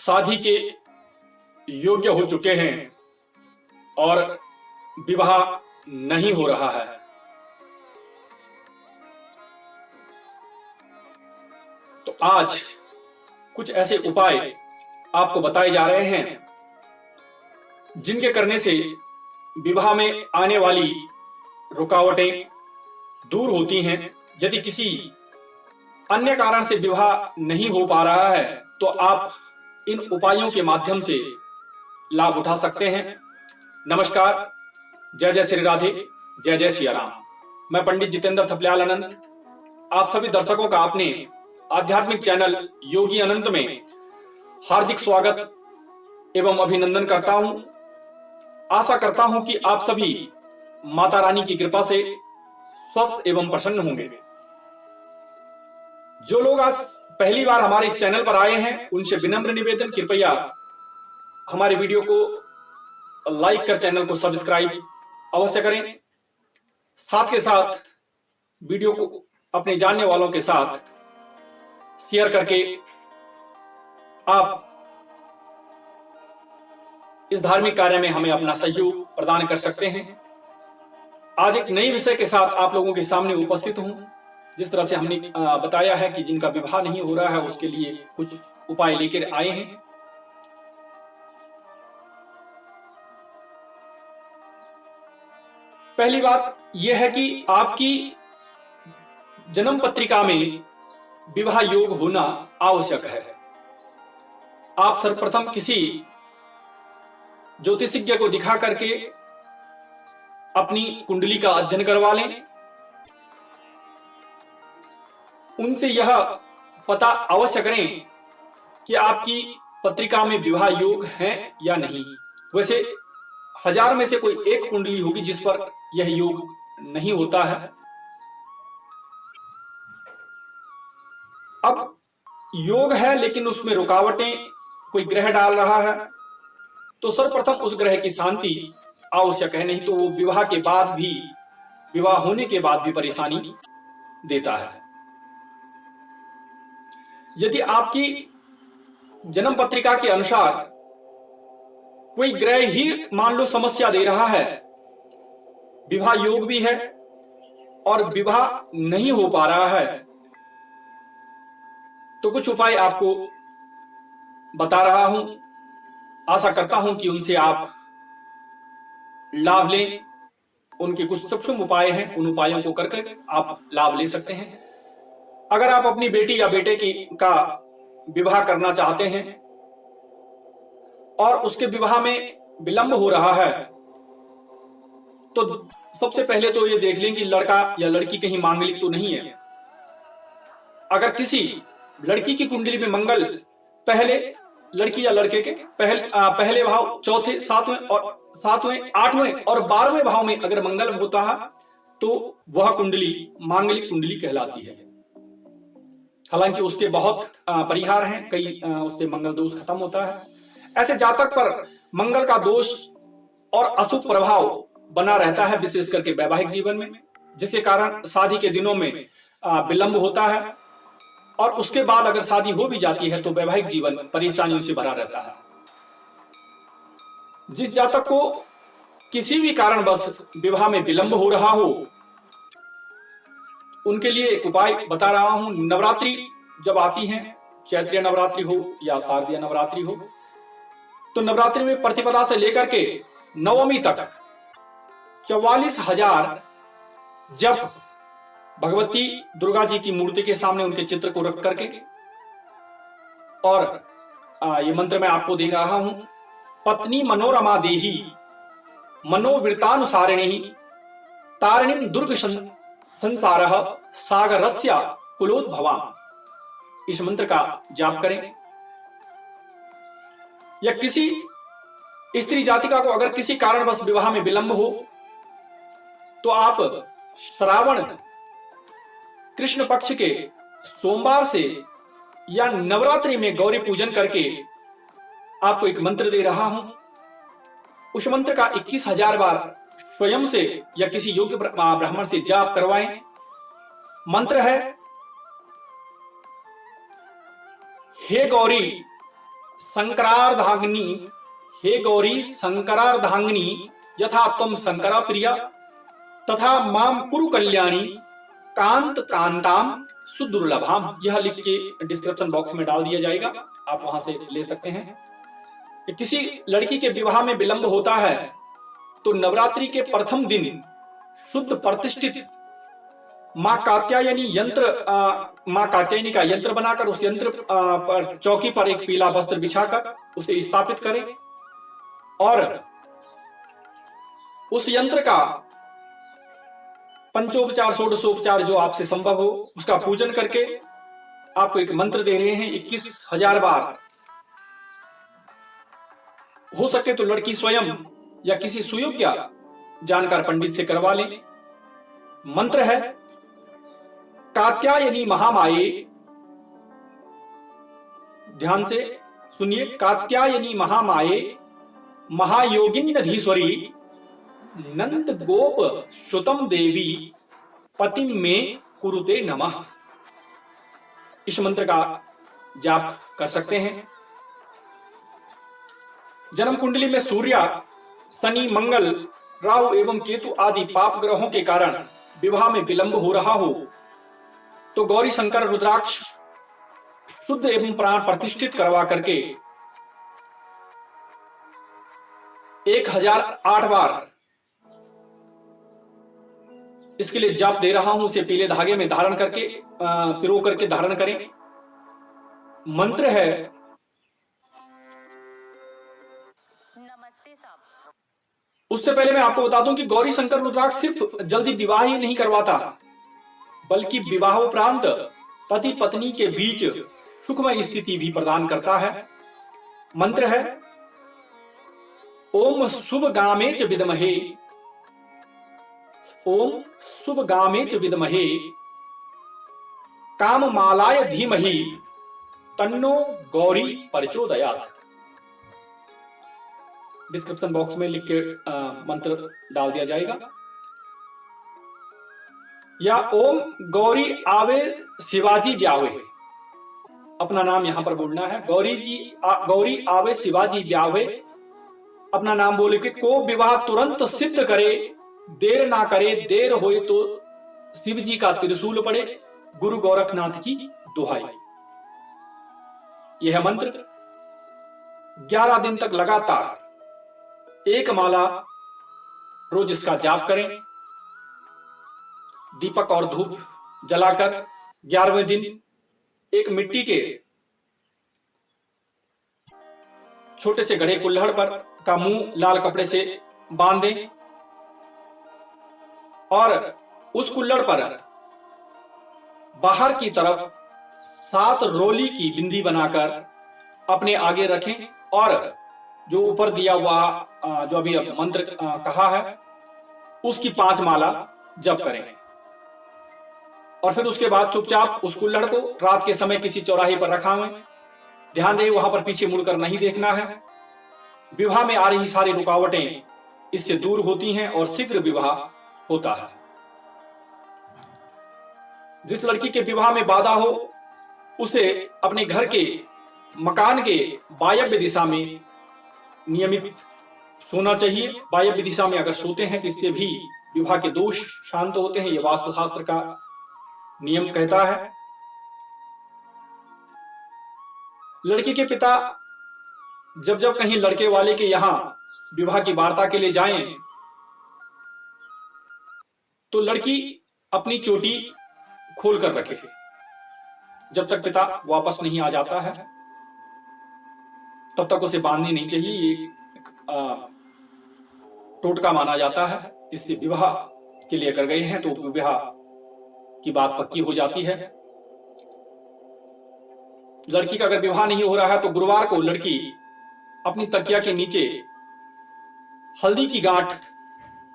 शादी के योग्य हो चुके हैं और विवाह नहीं हो रहा है, तो आज कुछ ऐसे उपाय आपको बताए जा रहे हैं जिनके करने से विवाह में आने वाली रुकावटें दूर होती हैं। यदि किसी अन्य कारण से विवाह नहीं हो पा रहा है तो आप इन उपायों के माध्यम से लाभ उठा सकते हैं। नमस्कार, जय जय श्री राधे, जय जय सिया राम। मैं पंडित जितेंद्र थपलियाल अनंत आप सभी दर्शकों का अपने आध्यात्मिक चैनल योगी अनंत में हार्दिक स्वागत एवं अभिनंदन करता हूं। आशा करता हूं कि आप सभी माता रानी की कृपा से स्वस्थ एवं प्रसन्न होंगे। जो लोग आज पहली बार हमारे इस चैनल पर आए हैं उनसे विनम्र निवेदन, कृपया हमारे वीडियो को लाइक कर चैनल को सब्सक्राइब अवश्य करें। साथ के साथ वीडियो को अपने जानने वालों के साथ शेयर करके आप इस धार्मिक कार्य में हमें अपना सहयोग प्रदान कर सकते हैं। आज एक नई विषय के साथ आप लोगों के सामने उपस्थित हूं। जिस तरह से हमने बताया है कि जिनका विवाह नहीं हो रहा है उसके लिए कुछ उपाय लेकर आए हैं। पहली बात यह है कि आपकी जन्म पत्रिका में विवाह योग होना आवश्यक है। आप सर्वप्रथम किसी ज्योतिषज्ञ को दिखा करके अपनी कुंडली का अध्ययन करवा लें। उनसे यह पता अवश्य करें कि आपकी पत्रिका में विवाह योग है या नहीं। वैसे 1000 में से कोई एक कुंडली होगी जिस पर यह योग नहीं होता है। अब योग है लेकिन उसमें रुकावटें कोई ग्रह डाल रहा है तो सर्वप्रथम उस ग्रह की शांति आवश्यक है, नहीं तो वो विवाह के बाद भी, विवाह होने के बाद भी परेशानी देता है। यदि आपकी जन्म पत्रिका के अनुसार कोई ग्रह ही मान लो समस्या दे रहा है, विवाह योग भी है और विवाह नहीं हो पा रहा है, तो कुछ उपाय आपको बता रहा हूं। आशा करता हूं कि उनसे आप लाभ लें। उनके कुछ सूक्ष्म उपाय हैं, उन उपायों को करके आप लाभ ले सकते हैं। अगर आप अपनी बेटी या बेटे का विवाह करना चाहते हैं और उसके विवाह में विलंब हो रहा है तो सबसे पहले तो ये देख लें कि लड़का या लड़की कहीं मांगलिक तो नहीं है। अगर किसी लड़की की कुंडली में मंगल पहले, लड़की या लड़के के पहले भाव, चौथे, सातवें, 8वें और 12वें भाव में अगर मंगल होता है तो वह कुंडली मांगलिक कुंडली कहलाती है। हालांकि उसके बहुत परिहार हैं, कई उससे मंगल दोष खत्म होता है। ऐसे जातक पर मंगल का दोष और अशुभ प्रभाव बना रहता है, विशेष करके वैवाहिक जीवन में, जिसके कारण शादी के दिनों में विलंब होता है और उसके बाद अगर शादी हो भी जाती है तो वैवाहिक जीवन परेशानियों से भरा रहता है। जिस जातक को किसी भी कारणवश विवाह में विलंब हो रहा हो उनके लिए एक उपाय बता रहा हूं। नवरात्रि जब आती हैं, चैत्रीय नवरात्रि हो या शारदीय नवरात्रि हो, तो नवरात्रि में प्रतिपदा से लेकर के नवमी तक 44,000 जप भगवती दुर्गा जी की मूर्ति के सामने उनके चित्र को रख करके, और ये मंत्र मैं आपको दे रहा हूं। पत्नी मनोरमा देही मनोवृतानुसारिणी तारिणीं दुर्ग संसारः सागरस्य कुलोद्भवाम्। इस मंत्र का जाप करें। या किसी स्त्री जातिका को अगर किसी कारणवश विवाह में विलंब हो तो आप श्रावण कृष्ण पक्ष के सोमवार से या नवरात्रि में गौरी पूजन करके आपको एक मंत्र दे रहा हूं। उस मंत्र का 21,000 बार स्वयं से या किसी योग्य ब्राह्मण से जाप करवाएं। मंत्र है, हे गौरी शंकरार्धांगिनी, हे गौरी शंकरार्धांगिनी यथा त्वं शंकरा प्रिया तथा माम कुरु कल्याणी कांत कांताम सुदुर्लभाम। यह लिख के डिस्क्रिप्शन बॉक्स में डाल दिया जाएगा, आप वहां से ले सकते हैं। किसी लड़की के विवाह में विलंब होता है तो नवरात्रि के प्रथम दिन शुद्ध प्रतिष्ठित मां कात्यायनी का यंत्र बनाकर उस यंत्र पर चौकी पर एक पीला वस्त्र बिछाकर उसे स्थापित करें और उस यंत्र का पंचोपचार षोडशोपचार जो आपसे संभव हो उसका पूजन करके आपको एक मंत्र दे रहे हैं 21,000 बार। हो सके तो लड़की स्वयं या किसी सुयोग्य जानकार पंडित से करवा लें। मंत्र है कात्यायनी महामाये, ध्यान से सुनिए, कात्यायनी महामाये महायोगिन्यधीश्वरी नंद गोप श्रुतम देवी पतिम में कुरुते नमः। इस मंत्र का जाप कर सकते हैं। जन्म कुंडली में सूर्य, शनि, मंगल, राहु एवं केतु आदि पाप ग्रहों के कारण विवाह में विलंब हो रहा हो तो गौरी शंकर रुद्राक्ष शुद्ध एवं प्राण प्रतिष्ठित करवा करके 1008 बार इसके लिए जाप दे रहा हूं, उसे पीले धागे में धारण करके पिरो करके धारण करें। मंत्र है उससे पहले मैं आपको बता दूं कि गौरी शंकर रुद्राक्ष सिर्फ जल्दी विवाह ही नहीं करवाता बल्कि विवाहोपरांत पति पत्नी के बीच सुखमय स्थिति भी प्रदान करता है। मंत्र है ओम शुभ गामे च विद्महे, ओम शुभ गामे च विद्महे काममालाय धीमहि तन्नो गौरी प्रचोदयात्। डिस्क्रिप्शन बॉक्स में लिख के मंत्र डाल दिया जाएगा। या ओम गौरी आवे शिवाजी ब्यावे, अपना नाम यहां पर बोलना है। गौरी आवे शिवाजी ब्यावे, अपना नाम बोले कि को विवाह तुरंत सिद्ध करे, देर ना करे, देर होए तो शिव जी का त्रिशूल पड़े, गुरु गोरखनाथ की दुहाई। यह मंत्र 11 दिन तक लगातार एक माला रोज इसका जाप करें। दीपक और धूप जलाकर 11वें दिन एक मिट्टी के छोटे से घड़े कुल्हड़ पर का मुंह लाल कपड़े से बांध दें और उस कुल्हड़ पर बाहर की तरफ 7 रोली की बिंदी बनाकर अपने आगे रखें और जो ऊपर दिया हुआ जो अभी मंत्र कहा है उसकी 5 माला जप करें और फिर उसके बाद चुपचाप उस कुल्हड़ को रात के समय किसी चौराहे पर रखा हुए। ध्यान रहे वहां पर पीछे मुड़कर नहीं देखना है। विवाह में आ रही सारी रुकावटें इससे दूर होती हैं और शीघ्र विवाह होता है। जिस लड़की के विवाह में बाधा हो उसे अपने घर के मकान के वायव्य दिशा में नियमित सोना चाहिए। वायव्य दिशा में अगर सोते हैं तो इससे भी विवाह के दोष शांत होते हैं, यह वास्तुशास्त्र का नियम कहता है। लड़की के पिता जब जब कहीं लड़के वाले के यहां विवाह की वार्ता के लिए जाएं तो लड़की अपनी चोटी खोल कर रखे जब तक पिता वापस नहीं आ जाता है तब तक उसे बांधनी नहीं चाहिए। ये टोटका माना जाता है। इससे विवाह के लिए अगर गए हैं तो विवाह की बात पक्की हो जाती है। लड़की का अगर विवाह नहीं हो रहा है तो गुरुवार को लड़की अपनी तकिया के नीचे हल्दी की गांठ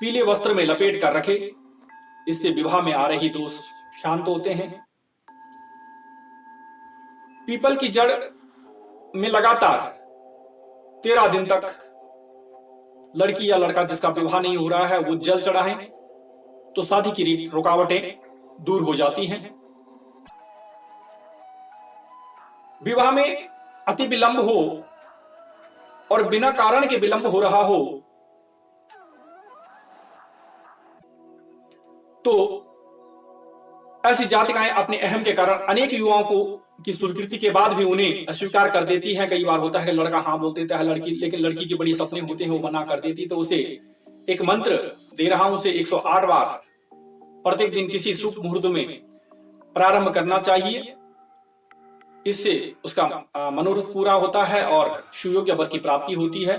पीले वस्त्र में लपेट कर रखे। इससे विवाह में आ रही दोष शांत होते हैं। पीपल की जड़ में लगातार 13 दिन तक लड़की या लड़का जिसका विवाह नहीं हो रहा है वो जल चढ़ाएं तो शादी की रुकावटें दूर हो जाती हैं। विवाह में अति विलंब हो और बिना कारण के विलंब हो रहा हो तो ऐसी जातिकाएं अपने अहम के कारण अनेक युवाओं को की स्वीकृति के बाद भी उन्हें अस्वीकार कर देती हैं। कई बार होता है कि लड़का हाँ बोल देता है लड़की, लेकिन लड़की के बड़ी सपने होते हैं वो मना कर देती। तो उसे एक मंत्र दे रहा हूं, उसे 108 बार प्रत्येक दिन किसी शुभ मुहूर्त में प्रारंभ करना चाहिए। इससे उसका मनोरथ पूरा होता है और सुयोग्य वर की प्राप्ति होती है।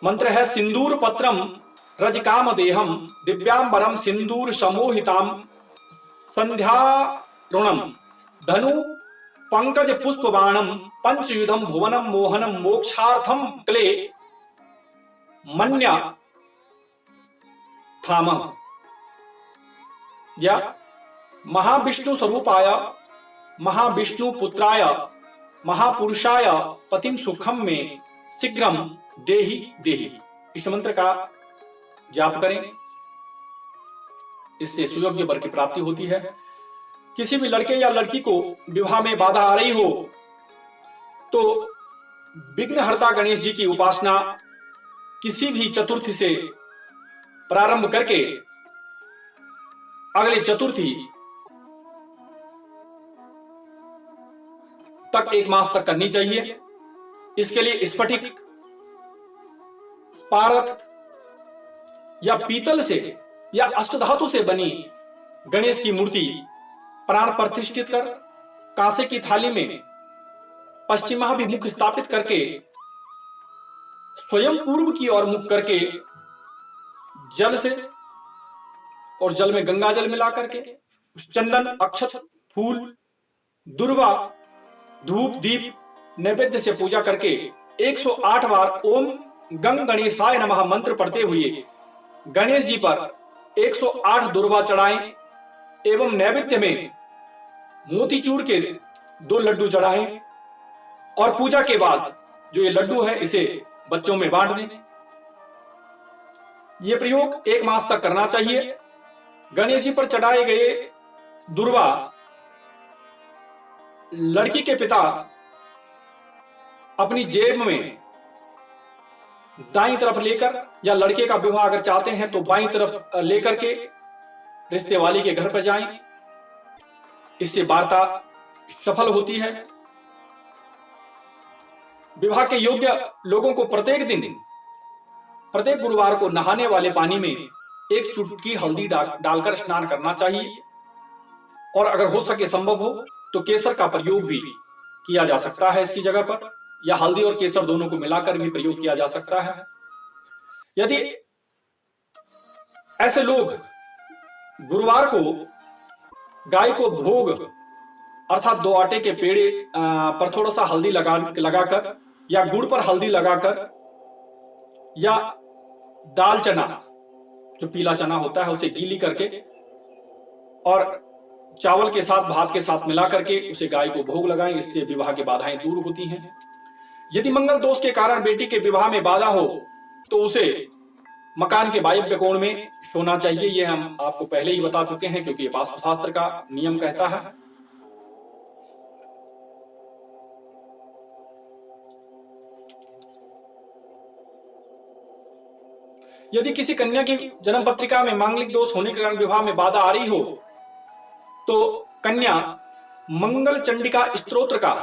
मंत्र है सिंदूर पत्रम रजकाम देहम दिव्यांबरम सिंदूर समोहिताम संध्यारुणम धनु पंकज पुष्पबाणम पंचयुधम भुवनम मोहनम मोक्षार्थम क्ले मन्या थाम या महाविष्णु स्वरूपाय महाविष्णु पुत्राय महापुरुषाय पतिम सुखम में शीघ्रम देहि देहि। इस मंत्र का जाप करें, इससे सुयोग्य वर की प्राप्ति होती है। किसी भी लड़के या लड़की को विवाह में बाधा आ रही हो तो विघ्नहर्ता गणेश जी की उपासना किसी भी चतुर्थी से प्रारंभ करके अगले चतुर्थी तक 1 मास तक करनी चाहिए। इसके लिए स्फटिक, पारद या पीतल से या अष्टधातु से बनी गणेश की मूर्ति प्राण प्रतिष्ठित कर कांसे की थाली में पश्चिमाभिमुख स्थापित करके स्वयं पूर्व की ओर मुख करके जल से और जल में गंगा जल मिला करके चंदन, अक्षत, फूल, दुर्वा, धूप, दीप नैवेद्य से पूजा करके 108 बार ओम गंग गणेशाय नमः मंत्र पढ़ते हुए गणेश जी पर 108 दुर्वा चढ़ाएं एवं नैवेद्य में मोतीचूर के 2 लड्डू चढ़ाएं और पूजा के बाद जो ये लड्डू है इसे बच्चों में बांट दें। ये प्रयोग 1 मास तक करना चाहिए। गणेश जी पर चढ़ाए गए दुर्वा लड़की के पिता अपनी जेब में दाईं तरफ लेकर, या लड़के का विवाह अगर चाहते हैं तो बाईं तरफ लेकर के रिश्ते वाली के घर पर जाएं। इससे वार्ता सफल होती है। विवाह के योग्य लोगों को प्रत्येक दिन, प्रत्येक गुरुवार को नहाने वाले पानी में 1 चुटकी हल्दी डालकर स्नान करना चाहिए और अगर हो सके संभव हो तो केसर का प्रयोग भी किया जा सकता है इसकी जगह पर, या हल्दी और केसर दोनों को मिलाकर भी प्रयोग किया जा सकता है। यदि ऐसे लोग गुरुवार को गाय को भोग अर्थात 2 आटे के पेड़े पर थोड़ा सा हल्दी लगाकर या गुड़ पर हल्दी लगाकर या दाल चना जो पीला चना होता है उसे गीली करके और चावल के साथ भात के साथ मिला करके उसे गाय को भोग लगाएं, इससे विवाह की बाधाएं दूर होती हैं। यदि मंगल दोष के कारण बेटी के विवाह में बाधा हो तो उसे मकान के वायव्य कोण में सोना चाहिए। यह हम आपको पहले ही बता चुके हैं क्योंकि वास्तुशास्त्र का नियम कहता है। यदि किसी कन्या की जन्म पत्रिका में मांगलिक दोष होने के कारण विवाह में बाधा आ रही हो तो कन्या मंगल चंडिका स्तोत्र का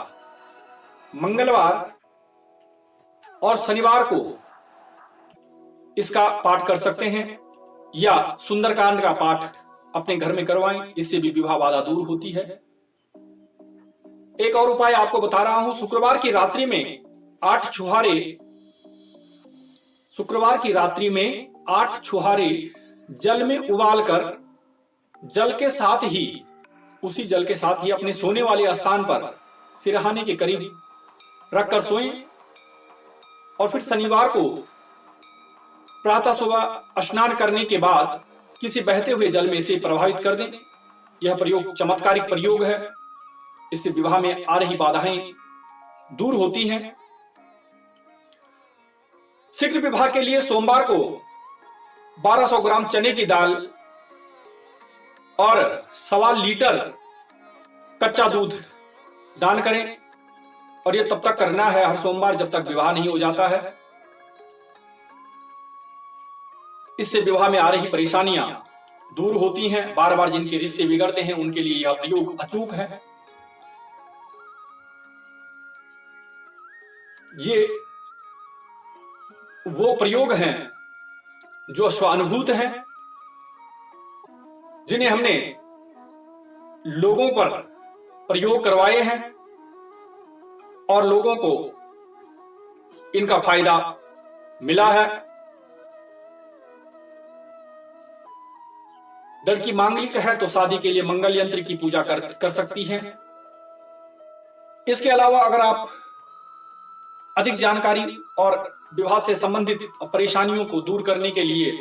मंगलवार और शनिवार को इसका पाठ कर सकते हैं या सुंदरकांड का पाठ अपने घर में करवाएं, इससे भी विवाह बाधा दूर होती है। एक और उपाय आपको बता रहा हूं। शुक्रवार की रात्रि में 8 छुहारे जल में उबालकर उसी जल के साथ ही अपने सोने वाले स्थान पर सिरहाने के करीब रखकर सोएं और फिर शनिवार को प्रातः सुबह स्नान करने के बाद किसी बहते हुए जल में इसे प्रभावित कर दें। यह प्रयोग चमत्कारिक प्रयोग है, इससे विवाह में आ रही बाधाएं दूर होती हैं। शीघ्र विवाह के लिए सोमवार को 1200 ग्राम चने की दाल और 1.25 लीटर कच्चा दूध दान करें और ये तब तक करना है हर सोमवार जब तक विवाह नहीं हो जाता है। इससे विवाह में आ रही परेशानियां दूर होती हैं। बार बार जिनके रिश्ते बिगड़ते हैं उनके लिए यह प्रयोग अचूक है। ये वो प्रयोग हैं जो स्वानुभूत हैं, जिन्हें हमने लोगों पर प्रयोग करवाए हैं और लोगों को इनका फायदा मिला है। लड़की मांगलिक है तो शादी के लिए मंगल यंत्र की पूजा कर सकती हैं। इसके अलावा अगर आप अधिक जानकारी और विवाह से संबंधित परेशानियों को दूर करने के लिए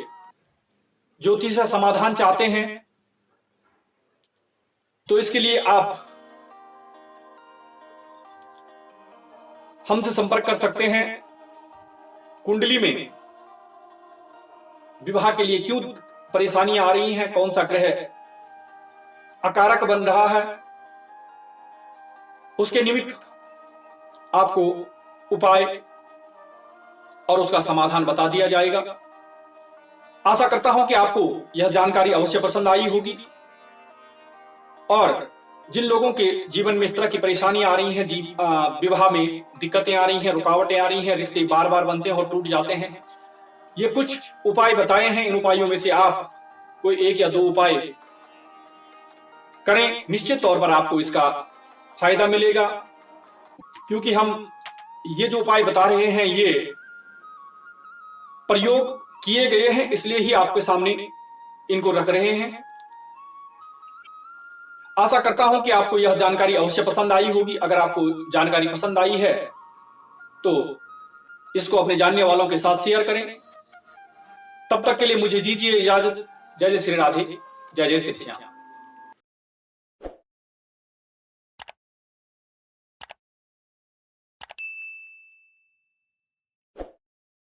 ज्योतिष समाधान चाहते हैं तो इसके लिए आप हमसे संपर्क कर सकते हैं। कुंडली में विवाह के लिए क्यों परेशानियां आ रही हैं, कौन सा ग्रह अकारक बन रहा है, उसके निमित्त आपको उपाय और उसका समाधान बता दिया जाएगा। आशा करता हूं कि आपको यह जानकारी अवश्य पसंद आई होगी और जिन लोगों के जीवन में इस तरह की परेशानियां आ रही हैं, विवाह में दिक्कतें आ रही हैं, रुकावटें आ रही हैं, रिश्ते बार बार बनते हैं और टूट जाते हैं, ये कुछ उपाय बताए हैं। इन उपायों में से आप कोई एक या दो उपाय करें, निश्चित तौर पर आपको इसका फायदा मिलेगा। क्योंकि हम ये जो उपाय बता रहे हैं ये प्रयोग किए गए हैं, इसलिए ही आपके सामने इनको रख रहे हैं। आशा करता हूं कि आपको यह जानकारी अवश्य पसंद आई होगी। अगर आपको जानकारी पसंद आई है तो इसको अपने जानने वालों के साथ शेयर करें। तब तक के लिए मुझे दीजिए इजाजत। जय जय श्री राधे, जय जय श्री श्याम।